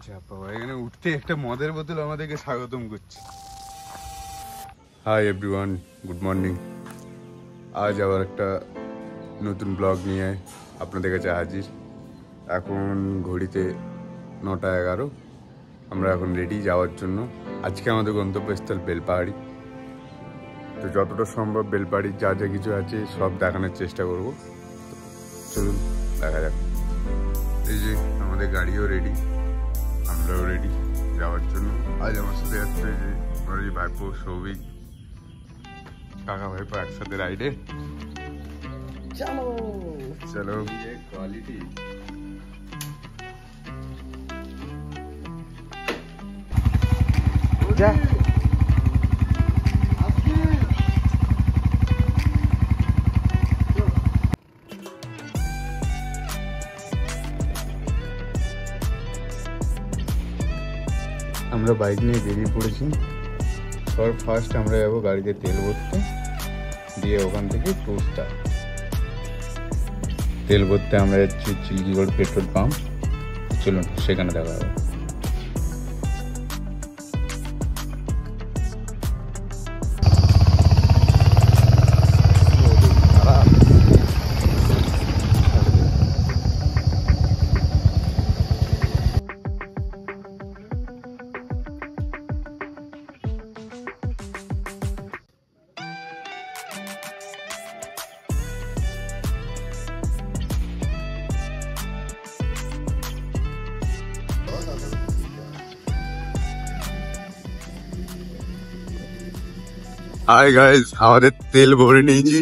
যা বাবা, এখানে উঠতে একটা মদের বোতল আমাদেরকে স্বাগতম করছে। Hi everyone, good morning. আজ আবার একটা নতুন ব্লগ নিয়ে আপনাদের কাছে হাজির। এখন ঘড়িতে 9:11। আমরা এখন রেডি যাওয়ার জন্য। আজকে আমাদের গন্তব্যস্থল বেলপাহাড়ি। তো যতটা সম্ভব বেলপাহাড়ির যা যা কিছু আছে সব দেখানোর চেষ্টা করব। চলুন দেখা যাক। এই যে আমাদের গাড়িও রেডি, আমরাও রেডি যাওয়ার জন্য। আজ আমার সাথে যাচ্ছে যে আমার এই ভাইপো সৌভিক, কাকা ভাইপো একসাথে রাইডে। চলো চলো। কোয়ালিটি যা। আমরা বাইক নিয়ে বেরিয়ে পড়েছি। সব ফার্স্ট আমরা যাবো গাড়িতে তেল ভরতে, দিয়ে ওখান থেকে ট্যুর স্টার্ট। তেল ভরতে আমরা যাচ্ছি চিল্কিগড় পেট্রোল পাম্প। চলুন সেখানে দেখা হবে। হাই গাইস, আমাদের তেল ভরে নিয়েছি।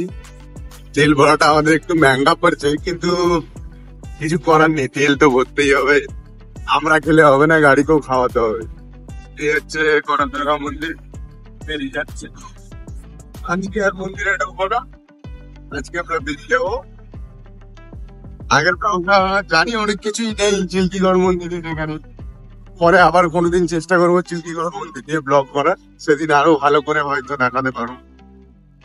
তেল ভরাটা আমাদের একটু महंगा পড়ছে, কিন্তু কিছু করার নেই, তেল তো ভরতেই হবে। আমরা খেলে হবে না, গাড়িকেও খাওয়াতে হবে। এই হচ্ছে কনকদুর্গা মন্দির, বেরিয়ে যাচ্ছে। আজকে আর মন্দিরে ঢুকবো না, আজকে আমরা বেরিয়ে যাবো। আগের তো আমরা জানি অনেক কিছুই নেই চিল্কিগড় মন্দিরের এখানে। পরে আবার কোনোদিন চেষ্টা করবো চিল্কিগড় মন্দির দিয়ে ব্লগ করার, সেদিন আরো ভালো করে হয়তো দেখাতে পারবো।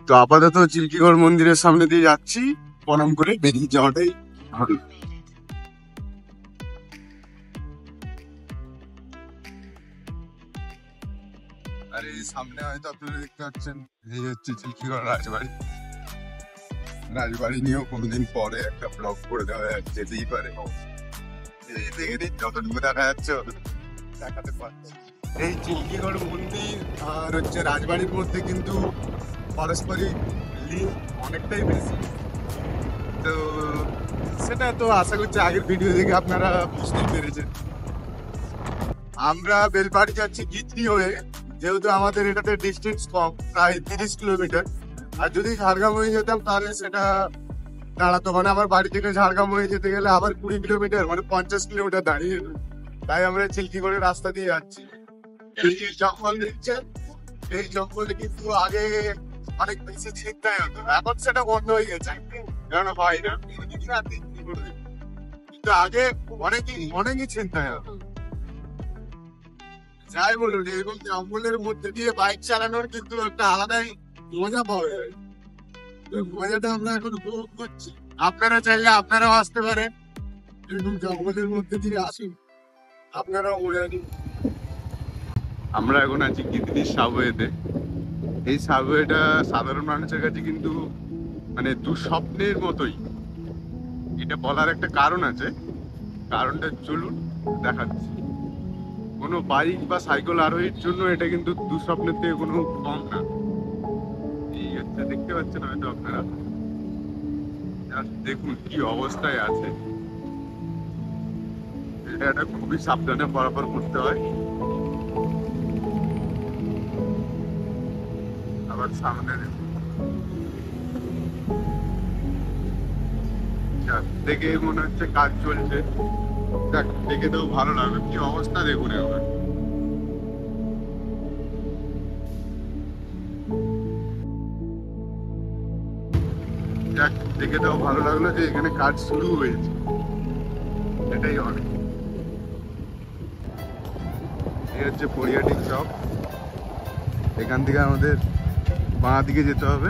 তো আপাতত চিল্কিগড় মন্দিরের সামনে দিয়ে যাচ্ছি, প্রণাম করে বেরিয়ে যাওয়াটাই ভালো। আর এই সামনে হয়তো আপনারা দেখতে পাচ্ছেন, এই হচ্ছে চিল্কিগড় রাজবাড়ি। রাজবাড়ি নিয়েও কোনোদিন পরে একটা ব্লগ করে দেওয়া যেতেই পারে। এই দেখে দিন, যতটুকু দেখা যাচ্ছে দেখাতে পারছি। এই চিল্কিগড় মন্দির আর হচ্ছে রাজবাড়ির মধ্যে কিন্তু পারস্পরিক লিঙ্ক অনেকটাই বেশি। তো সেটা তো আশা করছি আগের ভিডিও দেখে আপনারা বুঝতে পেরেছেন। আমরা বেলপাহাড়ি যাচ্ছি গিত্রি হয়ে, যেহেতু আমাদের এটাতে ডিস্টেন্স কম, প্রায় 30 কিলোমিটার। আর যদি ঝাড়গ্রাম হয়ে যেতাম তাহলে সেটা দাঁড়াতো, মানে আমার বাড়ি থেকে ঝাড়গ্রাম হয়ে যেতে গেলে আবার 20 কিলোমিটার, মানে 50 কিলোমিটার দাঁড়িয়ে। তাই আমরা চিল্কিগড়ের রাস্তা দিয়ে যাচ্ছি। এই যে জঙ্গল দেখছেন, এই জঙ্গলে কিন্তু আগে অনেক বেশি ছিনতাই হতো, এখন সেটা বন্ধ হয়ে গেছে, কারণ হয় না। কিন্তু আগে অনেকই ছিনতাই হতো। যাই বলুন, এরকম জঙ্গলের মধ্যে দিয়ে বাইক চালানোর কিন্তু একটা আলাদাই মজা পাওয়া যায়। ওই মজাটা আমরা এখন উপভোগ করছি। আপনারা চাইলে আপনারাও আসতে পারেন, এরকম জঙ্গলের মধ্যে দিয়ে আসুন, আপনারাও মজা নিন। আমরা এখন আছি গিত্রির সাবওয়েতে। এই সাবওয়েটা সাধারণ মানুষের কাছে কিন্তু মানে দুঃস্বপ্নের মতোই। এটা বলার একটা কারণ আছে, কারণটা চলুন দেখাচ্ছি। কোনো বাইক বা সাইকেল আরোহীর জন্য এটা কিন্তু দুঃস্বপ্নের থেকে কোনো কম না। এই হচ্ছে, দেখতে পাচ্ছেন হয়তো আপনারা, দেখুন কি অবস্থায় আছে। এটা খুবই সাবধানে পারাপার করতে হয়। আবার সামনে দেখে মনে হচ্ছে কাজ চলছে, দেখে তো ভালো লাগবে। কি অবস্থা দেখুন এবার। দেখে তো ভালো লাগলো যে এখানে কাজ শুরু হয়েছে, এটাই অনেক। এই হচ্ছে পরিয়াটিক চক। এখান থেকে আমাদের বাঁ দিকে যেতে হবে,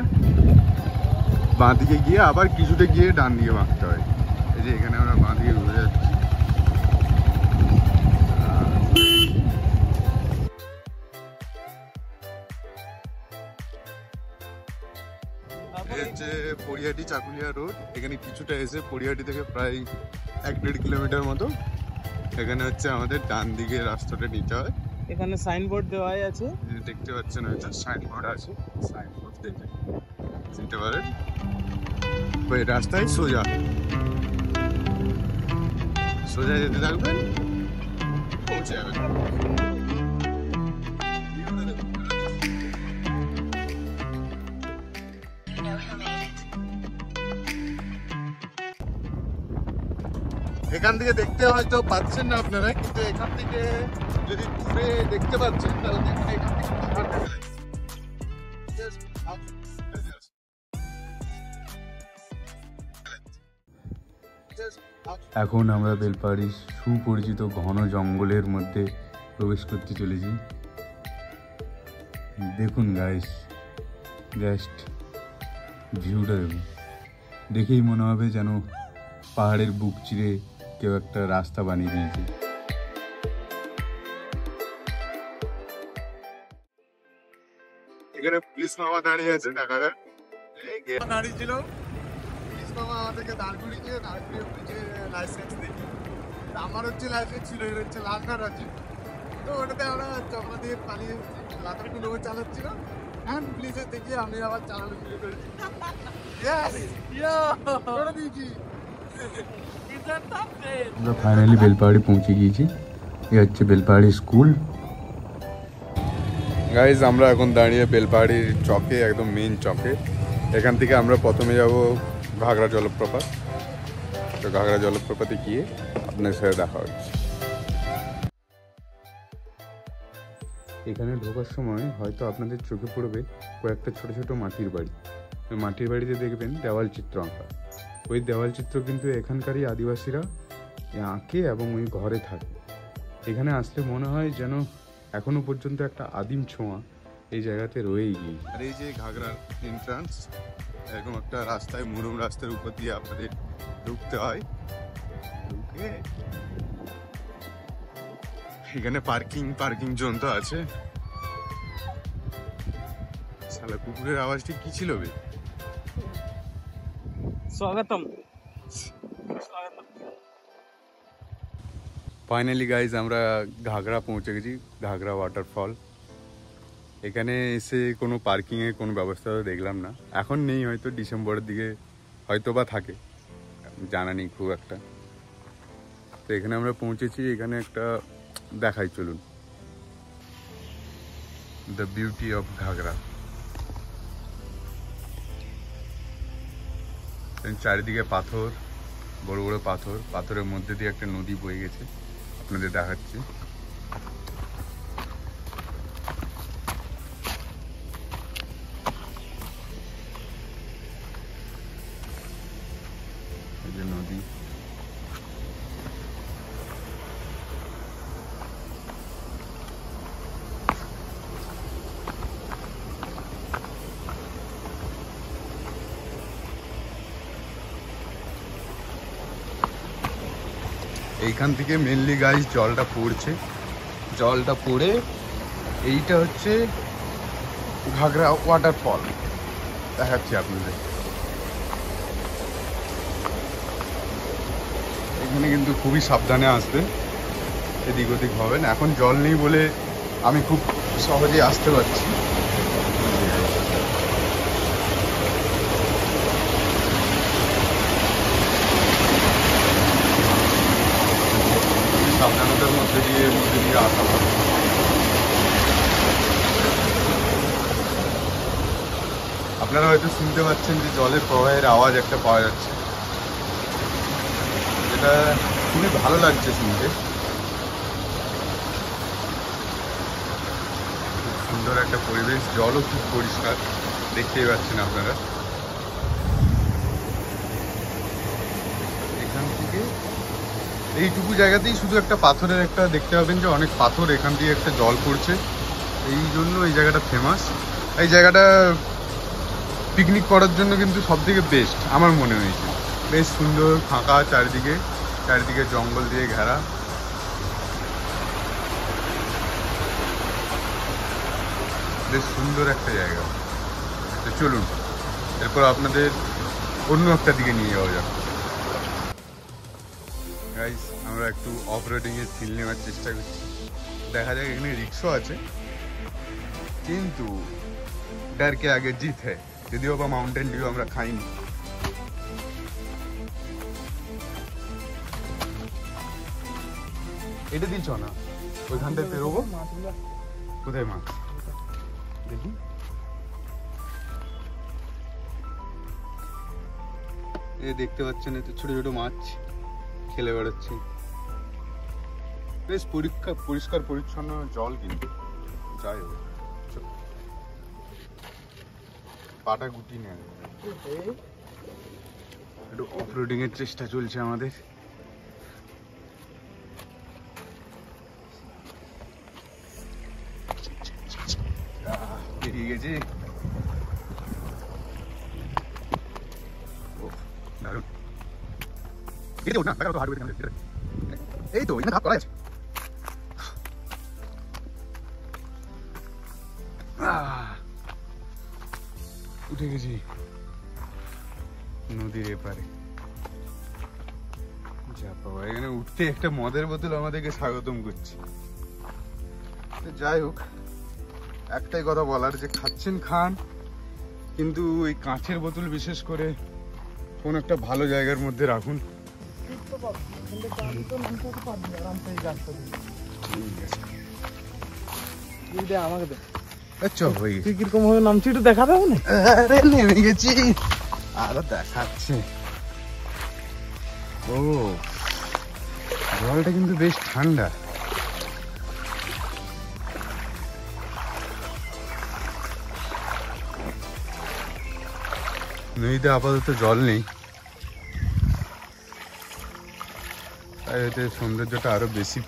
বাঁ দিকে গিয়ে আবার কিছুটা গিয়ে ডান দিকে বাঁকতে হয়। এই যে এখানে আমরা বাঁ দিকে ঘুরে যাচ্ছি। পরিহাটি চাকুলিয়া রোড। এখানে কিছুটা এসে পরিহাটি থেকে প্রায় 1-1.5 কিলোমিটার মতো এখানে হচ্ছে আমাদের ডান দিকে রাস্তাটা নিতে হয়। এখানে সাইনবোর্ড দেওয়াই আছে, দেখতে পাচ্ছেন হয়তো সাইনবোর্ড আছে, সাইনবোর্ড দেখে চিনতে পারেন। ওই রাস্তায় সোজা সোজা যেতে থাকবেন, পৌঁছে যাবেন। এখান থেকে দেখতে হয়তো পাচ্ছেন না আপনারা, কিন্তু এখান থেকে যদি দূরে দেখতে পাচ্ছেন তাহলে দেখুন এখান থেকে এখন আমরা বেলপাহাড়ির সুপরিচিত ঘন জঙ্গলের মধ্যে প্রবেশ করতে চলেছি। দেখুন গাইস, জাস্ট ভিউটা দেখুন, দেখেই মনে হবে যেন পাহাড়ের বুক চিরে কেউ একটা রাস্তা বানিয়ে দিয়েছে। এখানে পুলিশ মামা দাঁড়িয়ে আছে, দাঁড়িয়ে ছিল। পুলিশ মামা আমাদেরকে দাঁড় করিয়ে বলছে লাইসেন্স দেখি। আমার হচ্ছে লাইসেন্স ছিল, এর হচ্ছে লাল কার্ড আছে। তো ওটাতে আমরা চকলা দিয়ে পালিয়ে লাতারগুলো লোক চালাচ্ছিল। হ্যাঁ পুলিশে দেখি আমি আবার চালানো শুরু করেছি। আমরা ফাইনালি বেলপাহাড়ি পৌঁছে গিয়েছি। এ হচ্ছে বেলপাহাড়ি স্কুল। গাইজ আমরা এখন দাঁড়িয়ে বেলপাহাড়ির চকে, একদম মেইন চকে। এখান থেকে আমরা প্রথমে যাব ঘাগরা জলপ্রপাত। তো ঘাগরা জলপ্রপাতে গিয়ে আপনার সাথে দেখা হচ্ছে। এখানে ঢোকার সময় হয়তো আপনাদের চোখে পড়বে কয়েকটা ছোট ছোট মাটির বাড়ি। ওই মাটির বাড়িতে দেখবেন দেওয়াল চিত্র আঁকা। ওই দেওয়াল চিত্র কিন্তু এখানকারই আদিবাসীরা আঁকে এবং ওই ঘরে থাকে। এখানে আসলে মনে হয় যেন এখনো পর্যন্ত একটা আদিম ছোঁয়া এই জায়গাতে রয়েই গিয়েছে। আর এই যে ঘাগরার এন্ট্রান্স, এরকম একটা রাস্তায়, মুরুম রাস্তার উপর দিয়ে আপনাদের ঢুকতে হয়। ঢুকে এখানে পার্কিং জোন তো আছে। শালা কুকুরের আওয়াজটি কি ছিল বে? স্বাগতম। ফাইনালি গাইজ আমরা ঘাগরা পৌঁছে গেছি, ঘাগরা ওয়াটারফল। এখানে এসে কোনো পার্কিংয়ের কোনো ব্যবস্থা দেখলাম না, এখন নেই, হয়তো ডিসেম্বরের দিকে হয়তো বা থাকে, জানা নেই খুব একটা। তো এখানে আমরা পৌঁছেছি, এখানে একটা দেখাই চলুন, দ্য বিউটি অফ ঘাগরা। চারিদিকে পাথর, বড় বড় পাথর, পাথরের মধ্যে দিয়ে একটা নদী বয়ে গেছে, আপনাদের দেখাচ্ছি। এই যে নদী, এইখান থেকে মেনলি গাইস জলটা পড়ছে, জলটা পড়ে এইটা হচ্ছে ঘাগরা ওয়াটারফল। দেখাচ্ছি আপনাদের। এখানে কিন্তু খুবই সাবধানে আসবে, এদিক ওদিক হবে না। এখন জল নেই বলে আমি খুব সহজেই আসতে পারছি। সাবধানতার মধ্যে দিয়ে আসা হবে। আপনারা হয়তো শুনতে পাচ্ছেন যে জলের প্রবাহের আওয়াজ একটা পাওয়া যাচ্ছে, যেটা খুবই ভালো লাগছে শুনতে। খুব সুন্দর একটা পরিবেশ, জলও খুব পরিষ্কার, দেখতেই পাচ্ছেন আপনারা। এখান থেকে এইটুকু জায়গাতেই শুধু একটা পাথরের একটা দেখতে পাবেন যে অনেক পাথর, এখান দিয়ে একটা জল পড়ছে, এই জন্য এই জায়গাটা ফেমাস। এই জায়গাটা পিকনিক করার জন্য কিন্তু সব থেকে বেস্ট আমার মনে হয়েছে। বেশ সুন্দর, ফাঁকা, চারিদিকে জঙ্গল দিয়ে ঘেরা। বেশ সুন্দর একটা জায়গা। তো চলুন এরপর আপনাদের অন্য একটা দিকে নিয়ে যাওয়া যাক। গাইস, আমরা একটু অফ রোডিং এর ফিল নেওয়ার চেষ্টা করছি। দেখা যাক, এখানে রিক্সা আছে, কিন্তু ডর কে আগে জিত হ্যায়। যদিও বা মাউন্টেন ডিউ আমরা খাইনি। এটা দিচ্ছ না, ওইখানটায় বেরোবো। কোথায় মাছ দেখি? এই দেখতে পাচ্ছেন, এত ছোট ছোট মাছ খেলে বেড়াচ্ছে। বেশ পরিষ্কার পরিচ্ছন্ন জল, কিন্তু যাই হোক পাটা গুটি নেয়। একটু অফরোডিং এর চেষ্টা চলছে আমাদের। বেরিয়ে গেছে। দারুণ। এই তো না, তো হার্ড এই তো এখানে ধাপ করা আছে। উঠে গেছি নদীর এপারে। যা বাবা, এখানে উঠতে একটা মদের বোতল আমাদেরকে স্বাগতম করছে। যাই হোক, একটাই কথা বলার, যে খাচ্ছেন খান, কিন্তু এই কাঁচের বোতল বিশেষ করে কোন একটা ভালো জায়গার মধ্যে রাখুন। আমাকে দে। আচ্ছা, হয়ে গেছে। তুই কিরকম ভাবে নামছি একটু দেখাবে? আরে নেমে গেছি, আরো দেখাচ্ছে। ও, জলটা কিন্তু বেশ ঠান্ডা। নদীতে আপাতত জল নেই, তাই এতে সৌন্দর্যটা আরো বেশি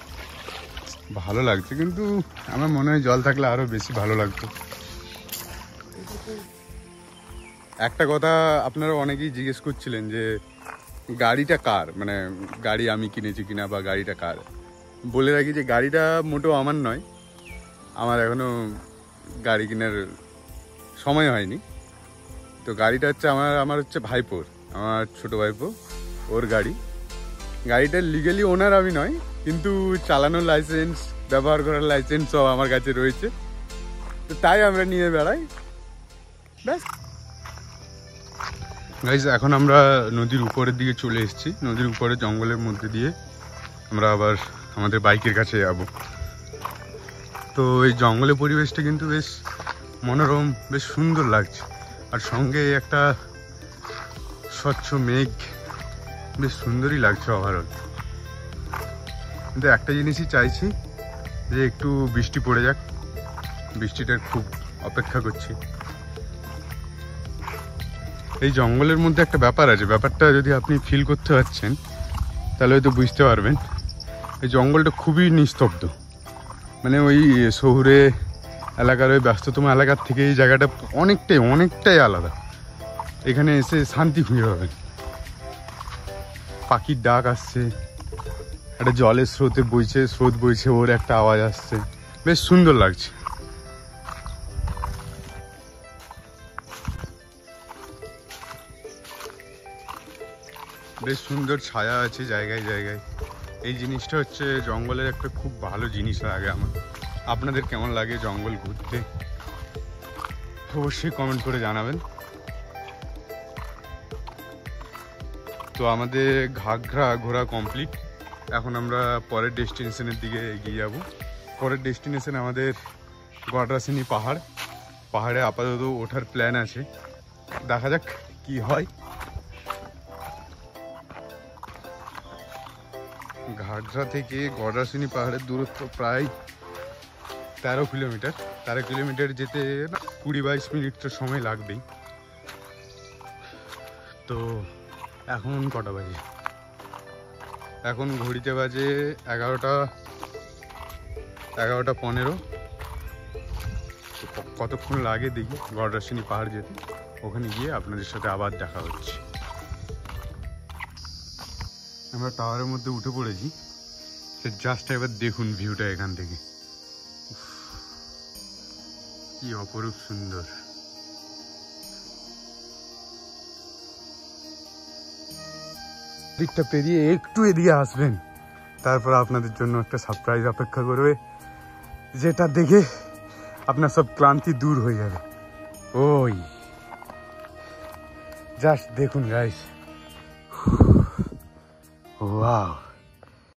ভালো লাগছে, কিন্তু আমার মনে হয় জল থাকলে আরো বেশি ভালো লাগতো। একটা কথা আপনারা অনেকেই জিজ্ঞেস করছিলেন যে গাড়িটা কার, মানে গাড়ি আমি কিনেছি কিনা বা গাড়িটা কার। বলে রাখি যে গাড়িটা মোটেও আমার নয়, আমার এখনো গাড়ি কেনার সময় হয়নি। তো গাড়িটা হচ্ছে আমার হচ্ছে ভাইপোর, আমার ছোট ভাইপো, ওর গাড়ি। গাড়িটার লিগালি ওনার আমি নয়, কিন্তু চালানোর লাইসেন্স, ব্যবহার করার লাইসেন্স সব আমার কাছে রয়েছে, তো তাই আমরা নিয়ে বেড়াই, ব্যাস। গাইস, এখন আমরা নদীর উপরের দিকে চলে এসেছি। নদীর উপরে জঙ্গলের মধ্যে দিয়ে আমরা আবার আমাদের বাইকের কাছে যাব। তো এই জঙ্গলের পরিবেশটা কিন্তু বেশ মনোরম, বেশ সুন্দর লাগছে। আর সঙ্গে একটা স্বচ্ছ মেঘ, বেশ সুন্দরই লাগছে ওভারঅল। কিন্তু একটা জিনিসই চাইছি, যে একটু বৃষ্টি পড়ে যাক, বৃষ্টিটার খুব অপেক্ষা করছি। এই জঙ্গলের মধ্যে একটা ব্যাপার আছে, ব্যাপারটা যদি আপনি ফিল করতে পারছেন তাহলে হয়তো বুঝতে পারবেন। এই জঙ্গলটা খুবই নিস্তব্ধ, মানে ওই শহুরে এলাকার, ওই ব্যস্ততম এলাকার থেকে এই জায়গাটা অনেকটাই আলাদা। এখানে এসে শান্তি খুঁজে পাবেন। পাখির ডাক আসছে, একটা জলের স্রোত বইছে, ওর একটা আওয়াজ আসছে, বেশ সুন্দর লাগছে। বেশ সুন্দর ছায়া আছে জায়গায় জায়গায়। এই জিনিসটা হচ্ছে জঙ্গলের একটা খুব ভালো জিনিস লাগে আমার। আপনাদের কেমন লাগে জঙ্গল ঘুরতে, অবশ্যই কমেন্ট করে জানাবেন। তো আমাদের ঘাগরা ঘোরা কমপ্লিট। এখন আমরা পরের ডেস্টিনেশনের দিকে এগিয়ে যাব। পরের ডেস্টিনেশন আমাদের গড়রাসিনী পাহাড়ে আপাতত ওঠার প্ল্যান আছে, দেখা যাক কি হয়। ঘাগরা থেকে গড়রাসিনী পাহাড়ের দূরত্ব প্রায় 13 কিলোমিটার। 13 কিলোমিটার যেতে 20-22 মিনিট তো সময় লাগবেই। তো এখন কটা বাজে? এখন ঘড়িতে বাজে 11:15। কতক্ষণ লাগে দেখি গড়রাসিনী পাহাড় যেতে। ওখানে গিয়ে আপনাদের সাথে আবার দেখা হচ্ছে। আমরা টাওয়ারের মধ্যে উঠে পড়েছি, জাস্ট এবার দেখুন ভিউটা এখান থেকে, কি অপরূপ সুন্দর। দিকটা পেরিয়ে একটু এদিকে আসবেন, তারপর আপনাদের জন্য একটা সারপ্রাইজ অপেক্ষা করবে, যেটা দেখে আপনার সব ক্লান্তি দূর হয়ে যাবে। ওই জাস্ট দেখুন গাইস, ওয়াও।